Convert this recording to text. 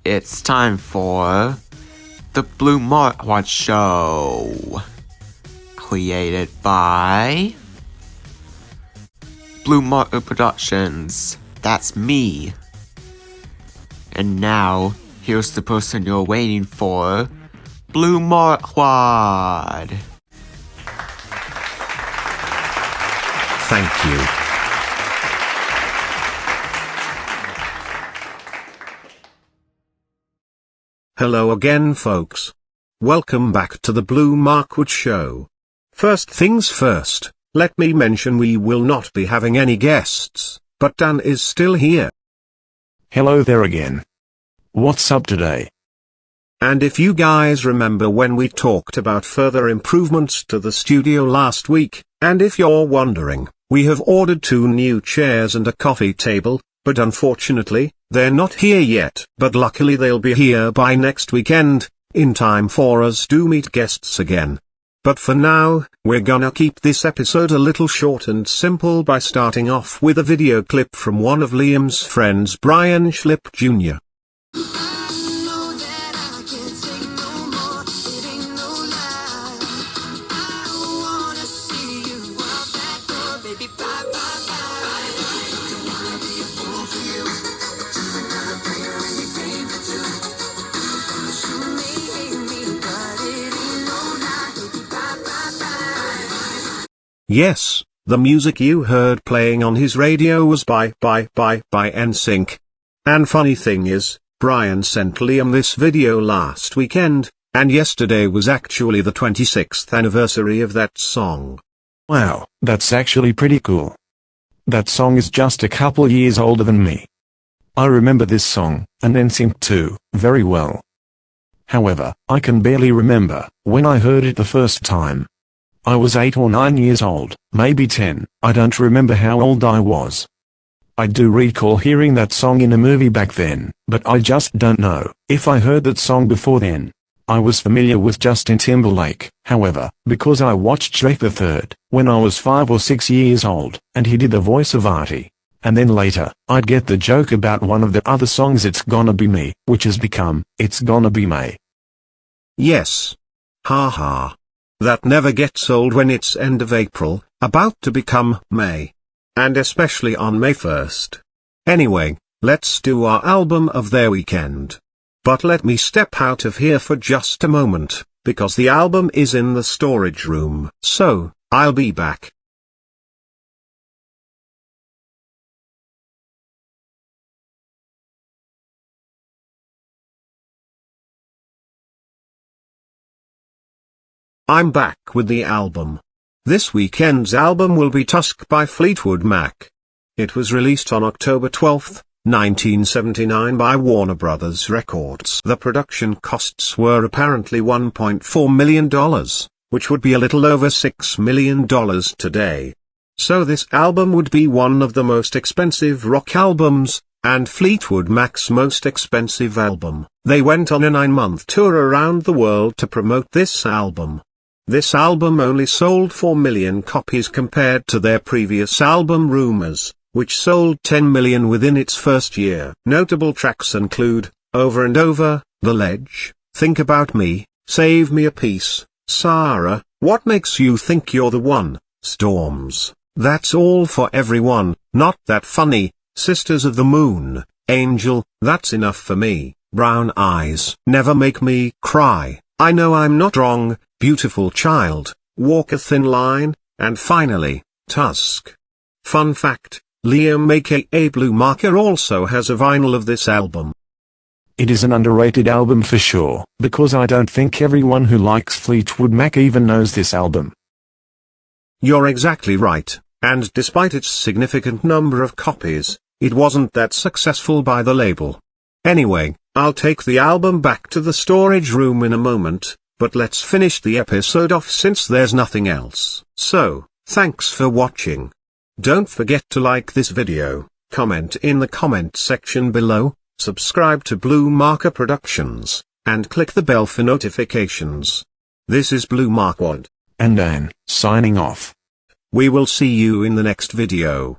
It's time for the Blue Marquaad Show, created by Blue Marquaad Productions. That's me. And now, here's the person you're waiting for, Blue Marquaad. Thank you. Hello again, folks. Welcome back to the Blue Marquaad Show. First things first, let me mention we will not be having any guests, but Dan is still here. Hello there again. What's up today? And if you guys remember when we talked about further improvements to the studio last week, and if you're wondering, we have ordered 2 new chairs and a coffee table, but unfortunately, they're not here yet. But luckily they'll be here by next weekend, in time for us to meet guests again. But for now, we're gonna keep this episode a little short and simple by starting off with a video clip from one of Liam's friends, Brian Schlip Jr. Yes, the music you heard playing on his radio was by NSYNC. And funny thing is, Brian sent Liam this video last weekend, and yesterday was actually the 26th anniversary of that song. Wow, that's actually pretty cool. That song is just a couple years older than me. I remember this song, and NSYNC too, very well. However, I can barely remember when I heard it the first time. I was 8 or 9 years old, maybe 10, I don't remember how old I was. I do recall hearing that song in a movie back then, but I just don't know if I heard that song before then. I was familiar with Justin Timberlake, however, because I watched Shrek the Third when I was 5 or 6 years old, and he did the voice of Artie. And then later, I'd get the joke about one of the other songs, It's Gonna Be Me, which has become, It's Gonna Be May. Yes. Ha ha. That never gets old when it's end of April, about to become May. And especially on May 1st. Anyway, let's do our album of their weekend. But let me step out of here for just a moment, because the album is in the storage room. So, I'll be back. I'm back with the album. This weekend's album will be Tusk by Fleetwood Mac. It was released on October 12, 1979 by Warner Bros. Records. The production costs were apparently $1.4 million, which would be a little over $6 million today. So this album would be one of the most expensive rock albums, and Fleetwood Mac's most expensive album. They went on a 9-month tour around the world to promote this album. This album only sold 4 million copies compared to their previous album Rumors, which sold 10 million within its first year. Notable tracks include, Over and Over, The Ledge, Think About Me, Save Me a Piece, Sarah, What Makes You Think You're the One, Storms, That's All for Everyone, Not That Funny, Sisters of the Moon, Angel, That's Enough for Me, Brown Eyes, Never Make Me Cry, I Know I'm Not Wrong, Beautiful Child, Walk a Thin Line, and finally, Tusk. Fun fact, Liam aka Blue Marquaad also has a vinyl of this album. It is an underrated album for sure, because I don't think everyone who likes Fleetwood Mac even knows this album. You're exactly right, and despite its significant number of copies, it wasn't that successful by the label. Anyway, I'll take the album back to the storage room in a moment. But let's finish the episode off since there's nothing else. So, thanks for watching. Don't forget to like this video, comment in the comment section below, subscribe to Blue Marquaad Productions, and click the bell for notifications. This is Blue Marquaad. And Dan, signing off. We will see you in the next video.